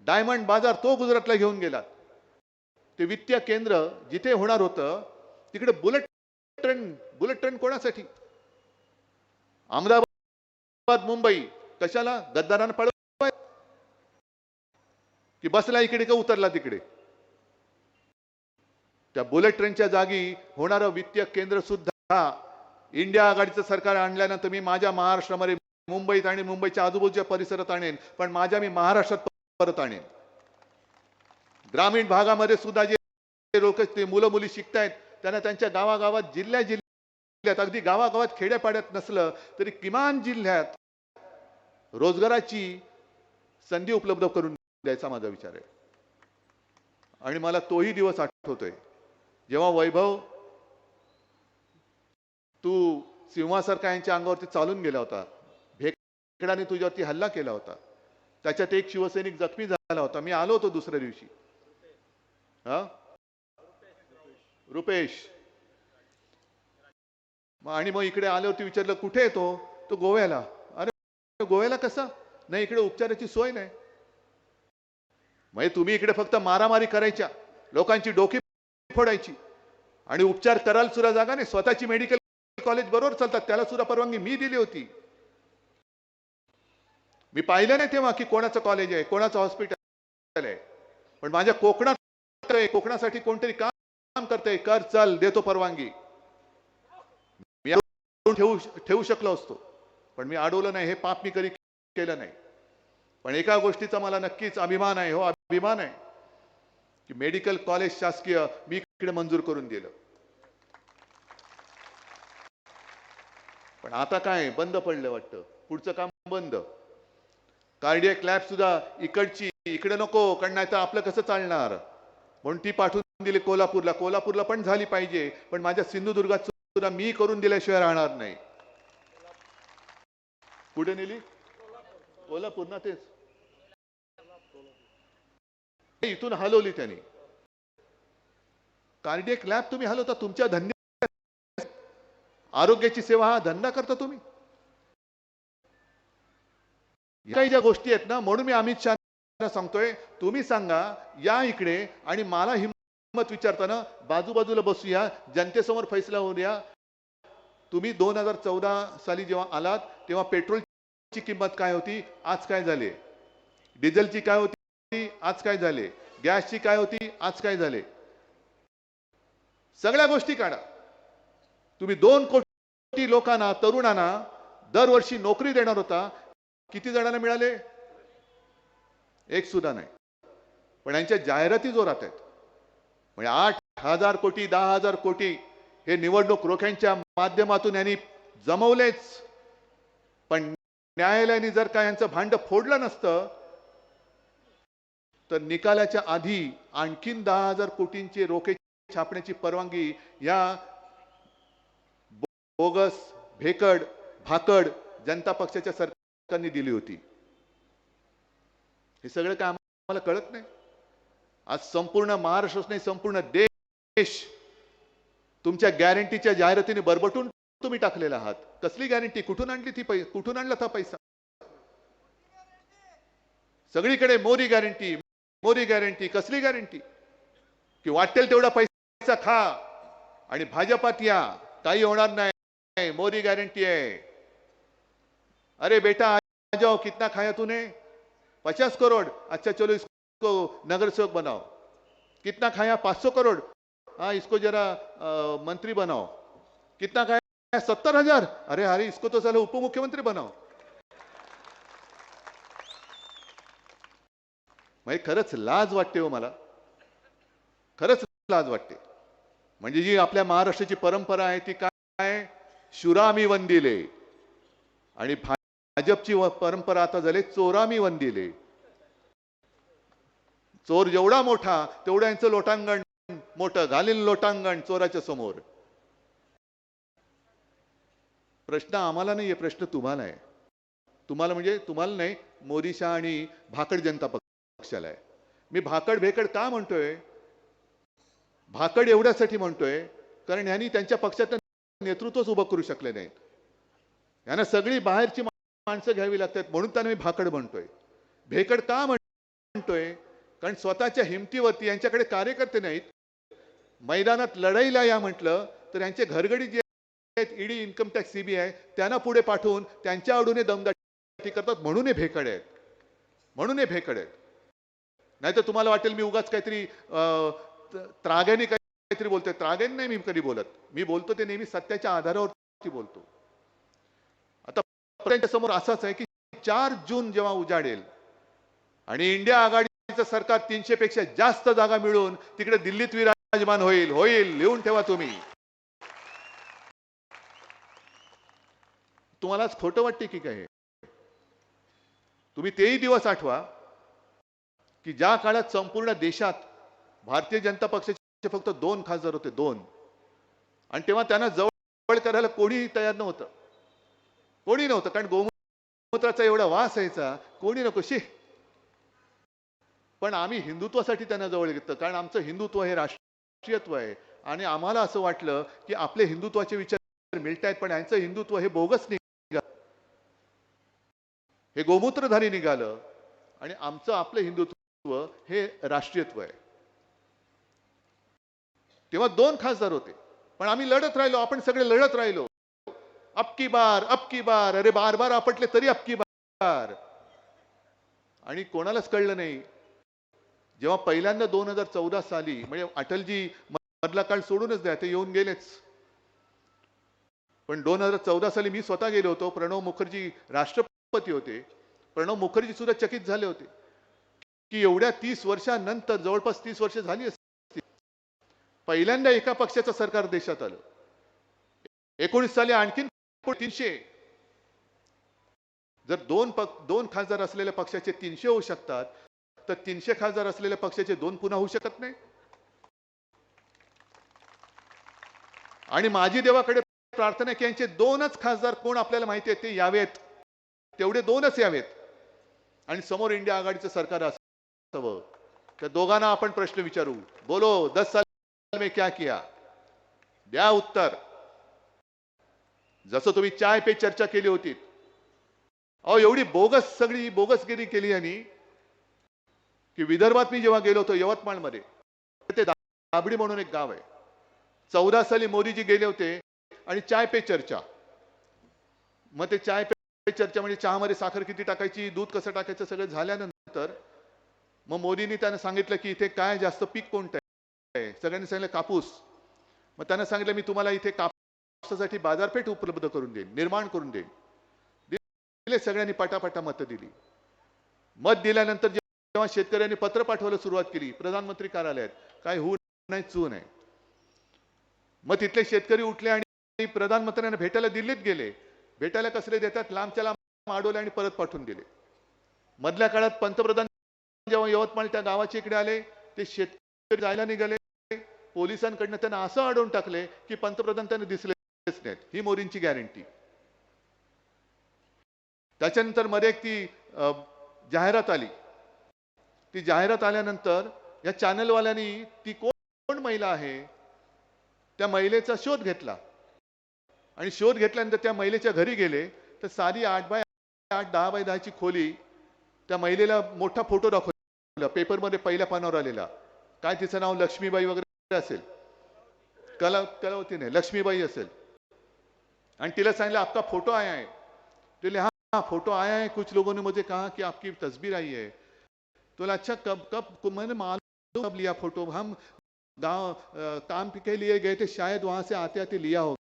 डायमंड बाजार तो गुजरातला घेऊन गेलात. ते वित्तीय केंद्र जिथे होणार होतं तिकडे बुलेट ट्रेन कोणासाठी? अहमदाबाद मुंबई कशाला? गद्दारांना पळवाय की बसला इकडे का उतरला तिकडे? त्या बुलेट ट्रेनच्या जागी होणारं वित्तीय केंद्र सुद्धा इंडिया आघाडीचं सरकार आणल्यानंतर मी माझ्या महाराष्ट्रामध्ये मुंबईत आणि मुंबईच्या आजूबाजूच्या परिसरात आणेन, पण माझ्या मी महाराष्ट्रात परत आणेन. ग्रामीण भागामध्ये सुद्धा जे लोक ते मुलं मुली शिकतायत त्यांना त्यांच्या गावागावात, जिल्ह्यात, अगदी गावागावात खेड्यापाड्यात नसलं तरी किमान जिल्ह्यात रोजगाराची संधी उपलब्ध करून द्यायचा माझा विचार आहे. आणि मला तोही दिवस आठवतोय जेव्हा वैभव तू सिंहासारखा यांच्या अंगावरती चालून गेला होता, भेकडाने तुझ्यावरती हल्ला केला होता, त्याच्यात एक शिवसैनिक जखमी झाला होता. मी आलो होतो दुसऱ्या दिवशी. रुपेश. आणि मग इकडे आल्यावरती विचारलं कुठे येतो? तो गोव्याला. अरे गोव्याला कसा? नाही, इकडे उपचाराची सोय नाही. म्हणजे तुम्ही इकडे फक्त मारामारी करायच्या, लोकांची डोकी फोडायची आणि उपचार करायला सुद्धा जागा नाही. स्वतःची मेडिकल कॉलेज बरोबर चालतात, त्याला सुद्धा परवानगी मी दिली होती. मी पाहिलं नाही तेव्हा की कोणाचं कॉलेज आहे, कोणाचं हॉस्पिटल आहे, पण माझ्या कोकणासाठी कोणतरी काम करतंय, कर चल देतो परवानगी. मी ठेवू शकलो असतो, पण मी अडवलं नाही. हे पाप मी कधी केलं नाही. पण एका गोष्टीचा मला नक्कीच अभिमान आहे, हो अभिमान आहे, की मेडिकल कॉलेज शासकीय मी इकडे मंजूर करून दिलं. पण आता काय बंद पडलं वाटतं, पुढचं काम बंद. कार्डियक लॅब सुद्धा इकडे नको, कारण नाही तर आपलं कसं चालणार, म्हणून ती पाठवून दिली कोल्हापूरला. कोल्हापूरला पण झाली पाहिजे, पण माझ्या सिंधुदुर्गात सुद्धा मी करून दिल्याशिवाय राहणार नाही. कुठे नेली? कोल्हापूर ना, तेच इथून हलवली त्यांनी. कार्डियक लॅब तुम्ही हलवता, तुमच्या धंदे आरोग्याची सेवा हा धंदा करता तुम्ही. काही ज्या गोष्टी आहेत ना, म्हणून मी अमित शहा सांगतोय, तुम्ही सांगा या इकडे आणि मला हिम्मत विचारताना बाजूबाजूला बसूया, जनतेसमोर फैसला होऊ द्या. तुम्ही 2014 साली जेव्हा आलात तेव्हा पेट्रोलची किंमत काय होती, आज काय झाली? डिझेलची काय होती, आज काय झाले? गॅसची काय होती, आज काय झाले? सगळ्या गोष्टी काढा. तुम्ही 2 कोटी लोकांना, तरुणांना दरवर्षी नोकरी देणार होता, किती जणांना मिळाले? एक सुद्धा नाही. पण यांच्या जाहिराती जोरात आहेत. म्हणजे 8,000 कोटी 10,000 कोटी हे निवडणूक रोख्यांच्या माध्यमातून यांनी जमवलेच. पण न्यायालयाने जर का यांचं भांड फोडलं नसतं तर निकालाच्या आधी आणखीन 10,000 कोटींचे रोखे छापण्याची परवानगी या बोगस, भेकड, भाकड जनता पक्षाच्या सरकारने दिली होती. हे सगळं काय आम्हाला कळत नाही? आज संपूर्ण महाराष्ट्रच नाही, संपूर्ण देश तुमच्या गॅरंटीच्या जाहिरातीने बरबटून तुम्ही टाकलेला आहात. कसली गॅरंटी? कुठून आणली ती? कुठून आणला था पैसा? सगळीकडे मोदी गॅरंटी, मोदी गॅरंटी. कसली गॅरंटी? की वाटेल तेवढा पैसा आघाडीचा खा आणि भाजपात या, काही होणार नाही, मोदी गॅरंटी है। अरे बेटा आ जाओ, कितना खाया तूने? 50 करोड़, अच्छा चलो इसको नगर सेवक बनाओ। कितना खाया? 500 करोड़, हाँ इसको जरा मंत्री बनाओ। कितना खाया? 70,000, अरे अरे इसको तो साले उप मुख्यमंत्री बनाओ। म्हणजे खरंच लाज वाटते हो मला, खरंच लाज वाटते। म्हणजे जी आपल्या महाराष्ट्राची परंपरा आहे ती काय? शुरामी वंदिले, आणि भाजपची परंपरा आता झाली चोरामी वंदिले। चोर जेवढा मोठा तेवढं यांचं लोटांगण मोठं, घालील लोटांगण चोराच्या समोर। प्रश्न आम्हाला नाहीये, प्रश्न तुम्हाला आहे। तुम्हाला म्हणजे तुम्हाला नाही, मोदी शहा आणि भाकड जनता पक्षाला आहे। मी भाकड भेकड का म्हणतोय? भाकड एवढ्यासाठी म्हणतोय कारण यांनी त्यांच्या पक्षाचं नेतृत्वच उभं करू शकले नाहीत। यांना सगळी बाहेरची माणसं घ्यावी लागतात, म्हणून त्यांना मी भाकड म्हणतोय। भेकड का म्हणतोय? कारण स्वतःच्या हिमतीवरती यांच्याकडे कार्यकर्ते नाहीत। मैदानात लढाईला या म्हटलं तर यांचे घरगडी जे आहेत, ईडी, इन्कम टॅक्स, सीबीआय, त्यांना पुढे पाठवून त्यांच्या आडूने दमदाटी करतात, म्हणून हे भेकड आहेत, म्हणून हे भेकड आहेत। नाहीतर तुम्हाला वाटेल मी उगाच काहीतरी त्राग्याने काहीतरी बोलतोय। त्राग्याने नाही मी कधी बोलत, मी बोलतो ते नेहमी सत्याच्या आधारावरती बोलतो। आता त्यांच्या समोर असाच आहे की 4 जून जेव्हा उजाडेल आणि इंडिया आघाडीचं सरकार 300 पेक्षा जास्त जागा मिळून तिकडे दिल्लीत विराजमान होईल, होईल, लिहून ठेवा तुम्ही। तुम्हाला खोटं वाटते की काय? तुम्ही तेही दिवस आठवा की ज्या काळात संपूर्ण देशात भारतीय जनता पक्षाचे फक्त 2 खासदार होते, 2, आणि तेव्हा त्यांना जवळ करायला कोणीही तयार नव्हतं, कोणी नव्हतं, कारण गोमूत्राचा एवढा वास यायचा, कोणी नको शी। पण आम्ही हिंदुत्वासाठी त्यांना जवळ घेतलं, कारण आमचं हिंदुत्व हे राष्ट्रीयत्व आहे, आणि आम्हाला असं वाटलं की आपले हिंदुत्वाचे विचार मिळतायत, पण यांचं हिंदुत्व हे बोगस निघालं, हे गोमूत्रधारी निघालं, आणि आमचं आपलं हिंदुत्व हे राष्ट्रीयत्व आहे। तेव्हा 2 खासदार होते, पण आम्ही लढत राहिलो, आपण सगळे लढत राहिलो। अब की बार, अब की बार, अरे बार बार आपटले तरी अब की बार। आणि कोणालाच कळलं नाही जेव्हा पहिल्यांदा 2014 साली, म्हणजे अटलजी मधला काळ सोडूनच द्या, ते येऊन गेलेच, पण 2014 साली मी स्वतः गेलो होतो। प्रणव मुखर्जी राष्ट्रपती होते। प्रणव मुखर्जी सुद्धा चकित झाले होते की एवढ्या 30 वर्षांनंतर, जवळपास 30 वर्ष झाली असतील, पहिल्यांदा एका पक्षाचं सरकार देशात आलं। 19 साली आणखीन 300, जर 2 खासदार असलेल्या पक्षाचे 300 होऊ शकतात, तर 300 खासदार असलेल्या पक्षाचे 2 पुन्हा होऊ शकत नाही? आणि माझी देवाकडे प्रार्थना आहे की यांचे 2च खासदार कोण आपल्याला माहिती आहे ते यावेत, तेवढे 2च यावेत, आणि समोर इंडिया आघाडीचं सरकार असावं। त्या दोघांना आपण प्रश्न विचारू, बोलो 10 साल में क्या किया, द्या उत्तर। जसं तुम्ही चाय पे चर्चा केली होती, अहो एवढी बोगस, सगळी बोगसगिरी केली यांनी की विदर्भात मी जेव्हा गेलो होतो यवतमाळमध्ये, ते दाबडी म्हणून एक गाव आहे, 14 साली मोदीजी गेले होते आणि चाय पे चर्चा। मग ते चाय पे चर्चा म्हणजे चहामध्ये साखर किती टाकायची, दूध कसं टाकायचं, सगळं झाल्यानंतर मग मोदींनी त्यांना सांगितलं की इथे काय जास्त पीक कोणतं आहे, सगळ्यांनी सांगितलं कापूस। मग त्यांना सांगितलं मी तुम्हाला इथे कापसासाठी बाजारपेठ उपलब्ध करून देईन, निर्माण करून देईन। दिले, सगळ्यांनी पटापटा मतं दिली। मत दिल्यानंतर जेव्हा शेतकऱ्यांनी पत्र पाठवायला सुरुवात केली प्रधानमंत्री कार्यालयात, काय होऊ नाही चू नाही, मग तिथले शेतकरी उठले आणि प्रधानमंत्र्यांना भेटायला दिल्लीत गेले। भेटायला कसले देतात, लांबच्या लांब अडवले आणि परत पाठवून दिले। मधल्या काळात पंतप्रधान जेव्हा यवतमाळ त्या गावाच्या इकडे आले, ते शेतकरी जायला निघाले, पोलिसांकडनं त्यांना असं अडवून टाकले की पंतप्रधान त्यांना दिसलेच नाहीत। ही मोदींची गॅरंटी। त्याच्यानंतर मध्ये एक ती जाहिरात आली, ती जाहिरात आल्यानंतर या चॅनलवाल्यांनी ती कोण महिला आहे त्या महिलेचा शोध घेतला, आणि शोध घेतल्यानंतर त्या महिलेच्या घरी गेले तर सारी 8 बाय 8, 10 बाय 10 ची खोली, त्या महिलेला मोठा फोटो दाखवला पेपरमध्ये पहिल्या पानावर आलेला, काय तिचं नाव लक्ष्मीबाई वगैरे असेल, कलावती नाही, लक्ष्मीबाई असेल, आणि तिला सांगितलं आपका फोटो आया है, तो बोले हाँ हाँ फोटो आया है, कुछ लोगों ने मुझे कहा कि आपकी तस्वीर आई है। तो बोला अच्छा कब कब, मैंने मालूम कब लिया फोटो, हम गांव काम के लिए गए थे, शायद वहां से आते आते लिया होगा।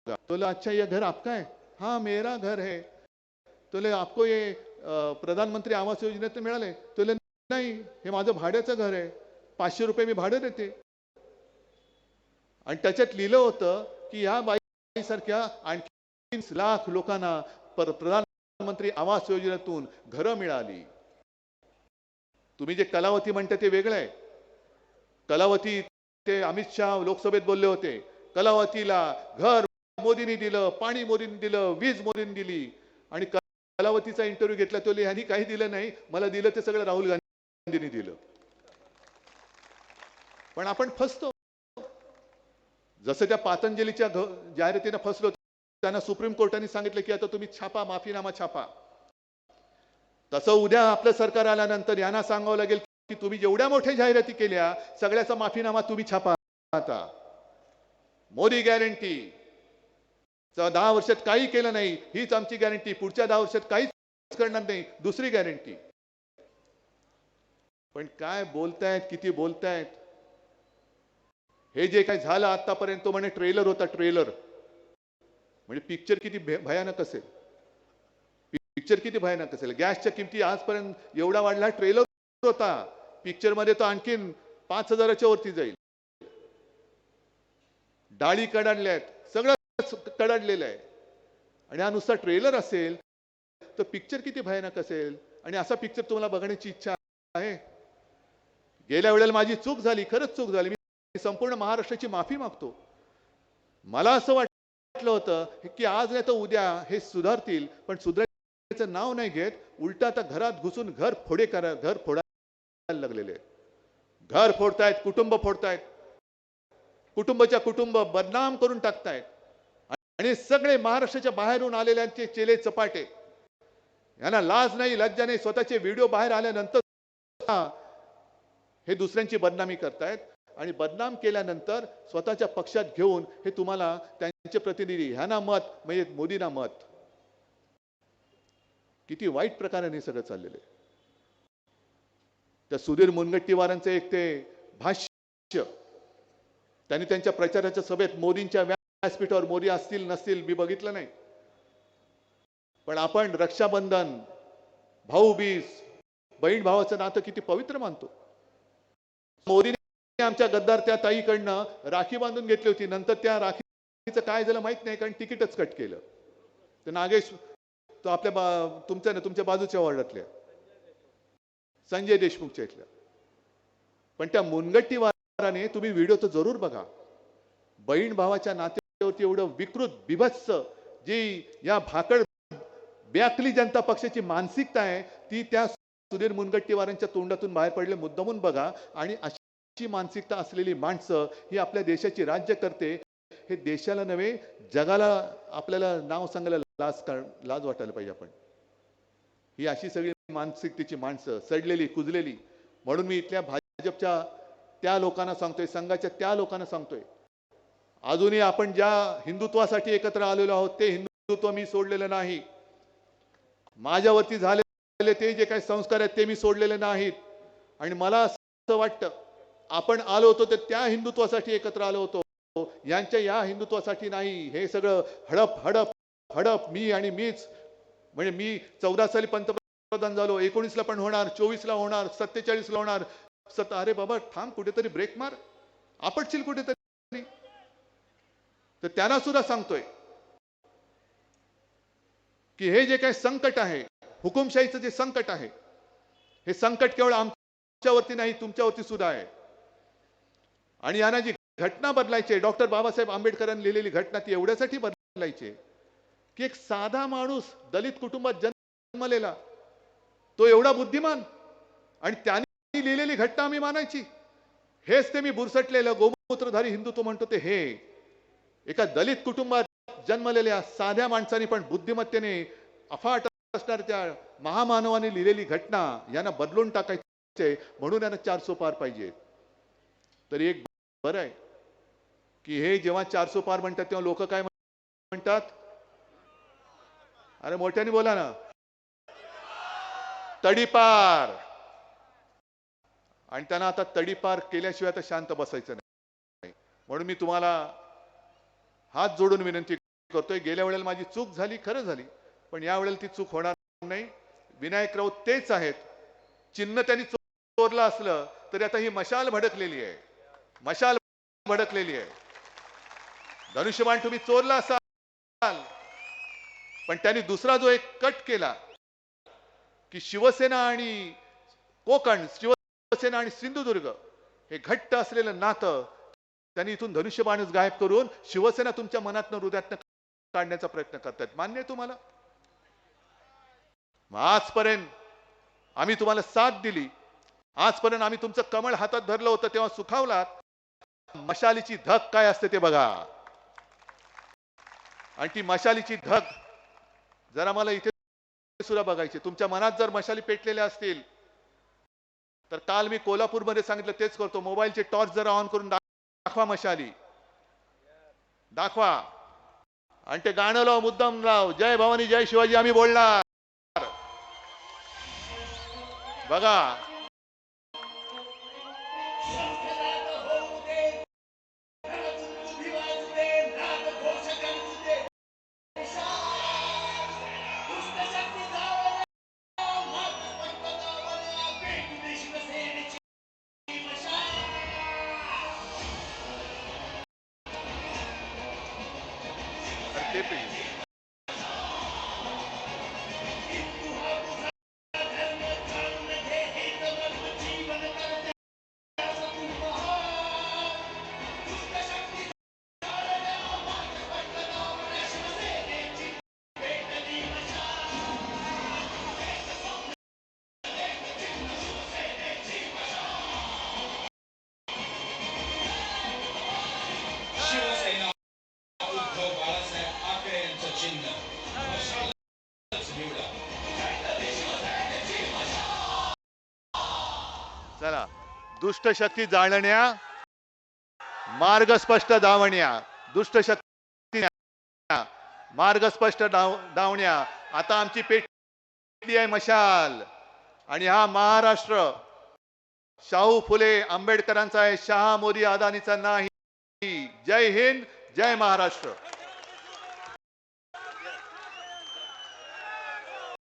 तो बोला अच्छा ये घर आपका है? हाँ मेरा घर है। तो बोले आपको ये प्रधानमंत्री आवास योजनेत मिळाले? तो बोले नाही, हे माझं भाड्याचं घर आहे, 500 रुपये मी भाडं देते। आणि त्याच्यात लिहिलं होतं की या बाई सारख्या आणखी 30 लाख लोकांना प्रधानमंत्री आवास योजनेतून घरं मिळाली। तुम्ही जे कलावती म्हणता ते वेगळं आहे। कलावती ते अमित शाह लोकसभेत बोलले होते, कलावतीला घर मोदींनी दिलं, पाणी मोदींनी दिलं, वीज मोदींनी दिली। आणि कलावतीचा इंटरव्ह्यू घेतला, तो ह्यांनी काही दिलं नाही, मला दिलं ते सगळं राहुल गांधींनी दिलं। पण आपण फसतो, जसं त्या पातंजलीच्या जाहिरातीने फसलो, त्यांना सुप्रीम कोर्टाने सांगितलं की आता तुम्ही छापा, माफीनामा छापा। तसं उद्या आपलं सरकार आल्यानंतर यांना सांगावं लागेल की तुम्ही जेवढ्या मोठ्या जाहिराती केल्या सगळ्याचा माफीनामा तुम्ही छापा। आता मोदी गॅरंटी 10 वर्षात काही केलं नाही, हीच आमची गॅरंटी, पुढच्या 10 वर्षात काहीच करणार नाही, दुसरी गॅरंटी। पण काय बोलतायत, किती बोलतायत। हे जे काही झालं आतापर्यंत, तो म्हणे ट्रेलर होता, ट्रेलर म्हणजे पिक्चर किती भयानक असेल, पिक्चर किती भयानक असेल। गॅसच्या किमती आजपर्यंत एवढा वाढला, ट्रेलर होता, पिक्चर मध्ये तो आणखीन 5,000च्या वरती जाईल। डाळी कडाडल्या आहेत, सगळं कडाडलेलं आहे, आणि हा नुसता ट्रेलर असेल तर पिक्चर किती भयानक असेल। आणि असा पिक्चर तुम्हाला बघण्याची इच्छा आहे? गेल्या वेळेला माझी चूक झाली, खरंच चूक झाली, मी संपूर्ण महाराष्ट्राची माफी मागतो। मला असं वाटलं होतं की आज नाही तर उद्या हे सुधारतील, पण सुधारायचं नाव नाही घेत, उलट आता घरात घुसून घर फोडायला लागलेले आहेत। घर फोडतायत, कुटुंब फोडतायत, कुटुंबाच्या कुटुंब बदनाम करून टाकतायत, आणि सगळे महाराष्ट्राच्या बाहेरून आलेल्यांचे चेले चपाटे, यांना लाज नाही, लज्जा नाही, स्वतःचे व्हिडिओ बाहेर आल्यानंतर हे दुसऱ्यांची बदनामी करतायत, आणि बदनाम केल्यानंतर स्वतःच्या पक्षात घेऊन हे तुम्हाला त्यांचे प्रतिनिधी, ह्यांना मत म्हणजे मोदींना मत। किती वाईट प्रकारे हे सगळं चाललेलं आहे। त्या सुधीर मुनगंटीवारांचं एक ते भाष्य, त्यांनी त्यांच्या प्रचाराच्या सभेत मोदींच्या व्यासपीठावर, मोदी असतील नसतील मी बघितलं नाही, पण आपण रक्षाबंधन, भाऊबीज, बहीण भावाचं नातं किती पवित्र मानतो। मोदीने आमच्या गद्दार त्या ताईकडनं राखी बांधून घेतली होती, नंतर त्या राखीचं काय झालं माहित नाही, कारण तिकीटच कट केलं। ते नागेश, तो आपल्या तुमच्या बाजूच्या वॉर्डातल्या संजय देशमुखच्या इथल्या, पण त्या मुनगंटीवाराने तुम्ही व्हिडिओ तर जरूर बघा। बहीण भावाच्या नात्यावरती एवढं विकृत, बिभत्स जी या भाकड बेअक्कली जनता पक्षाची मानसिकता आहे, ती त्या सुधीर मुनगंटीवारांच्या तोंडातून बाहेर पडले, मुद्दामून बघा। आणि अशी मानसिकता असलेली माणसं ही आपल्या देशाची राज्य करते, हे देशाला नव्हे जगाला आपल्याला नाव सांगायला लाज वाटायला पाहिजे। आपण ही अशी सगळी मानसिकतेची माणसं, सडलेली कुजलेली। म्हणून मी इथल्या भाजपच्या त्या लोकांना सांगतोय, संघाच्या त्या लोकांना सांगतोय, अजूनही आपण ज्या हिंदुत्वासाठी एकत्र आलेलो आहोत ते हिंदुत्व मी सोडलेलं नाही। माझ्यावरती झालेले ते जे काही संस्कार आहेत ते मी सोडलेले नाहीत, आणि मला असं वाटतं आपण आलो होतो ते त्या हिंदुत्वासाठी एकत्र आलो होतो, यांच्या या हिंदुत्वासाठी नाही। हे सगळं हडप हडप हडप, मी आणि मीच, म्हणजे मी 14 साली पंतप्रधान झालो, 19ला पण होणार, 24ला होणार, 47ला होणार। अरे बाबा थांब, कुठेतरी ब्रेक मार, आपटशील कुठेतरी। तर त्यांना सुद्धा सांगतोय की हे जे काही संकट आहे, हुकुमशाहीचं जे संकट आहे, हे संकट केवळ आमच्यावरती नाही, तुमच्यावरती सुद्धा आहे। आणि यांना जी घटना बदलायची, डॉक्टर बाबासाहेब आंबेडकरांनी लिहिलेली घटना, ती एवढ्यासाठी बदलायची की एक साधा माणूस दलित कुटुंबात जन्मलेला, तो एवढा बुद्धिमान, आणि त्यांनी लिहिलेली घटना आम्ही मानायची। हेच ते मी बुरसटलेलं गोमूत्रधारी हिंदुत्व म्हणतो, ते हे एका दलित कुटुंबात जन्मलेल्या साध्या माणसाने पण बुद्धिमत्तेने अफाट असणाऱ्या त्या महामानवाने लिहिलेली घटना यांना बदलून टाकायचे, म्हणून यांना 400 पार पाहिजे। तर एक बरं आहे की हे जेव्हा 400 पार म्हणतात तेव्हा लोक काय म्हणतात? अरे मोठ्याने बोला ना. तडीपार. आणि त्यांना आता तडीपार केल्याशिवाय आता शांत बसायचं नाही. म्हणून मी तुम्हाला हात जोडून विनंती करतोय, गेल्या वेळेला माझी चूक झाली, खरं झाली, पण या वेळेला ती चूक होणार नाही. विनायक राऊत तेच आहेत. चिन्ह त्यांनी चोरलं असलं तरी आता ही मशाल भडकलेली आहे. मशाल भडकलेली आहे. धनुष्यबाण तुम्ही चोरला असाल, पण त्यांनी दुसरा जो एक कट केला की शिवसेना आणि कोकण, शिवसेना आणि सिंधुदुर्ग हे घट्ट असलेलं नातं त्यांनी इथून धनुष्यबाणच गायब करून शिवसेना तुमच्या मनातनं, हृदयातनं काढण्याचा प्रयत्न करतात. मान्य आहे तुम्हाला? आजपर्यंत आम्ही तुम्हाला साथ दिली, आजपर्यंत आम्ही तुमचं कमळ हातात धरलं होतं तेव्हा सुखावलात. मशालीची धग काय असते ते बघा. आणि ती मशालीची धग जरा मला इथे सुद्धा बघायची. तुमच्या मनात जर मशाली पेटलेल्या असतील तर काल मी कोल्हापूरमध्ये सांगितलं तेच करतो. मोबाईलचे टॉर्च जरा ऑन करून दाखवा, मशाली दाखवा. आणि ते गाणं लाव, मुद्दाम लाव, जय भवानी जय शिवाजी आम्ही बोलणार. बघा ते चला, दुष्ट शक्ती जाळण्या, मार्ग स्पष्ट धावण्या. दुष्ट शक्ती मार्ग स्पष्ट धावण्या. आता आमची पेटली आहे मशाल. आणि हा महाराष्ट्र शाहू फुले आंबेडकरांचा आहे, शहा मोदी अदानीचा नाही. जय हिंद, जय महाराष्ट्र.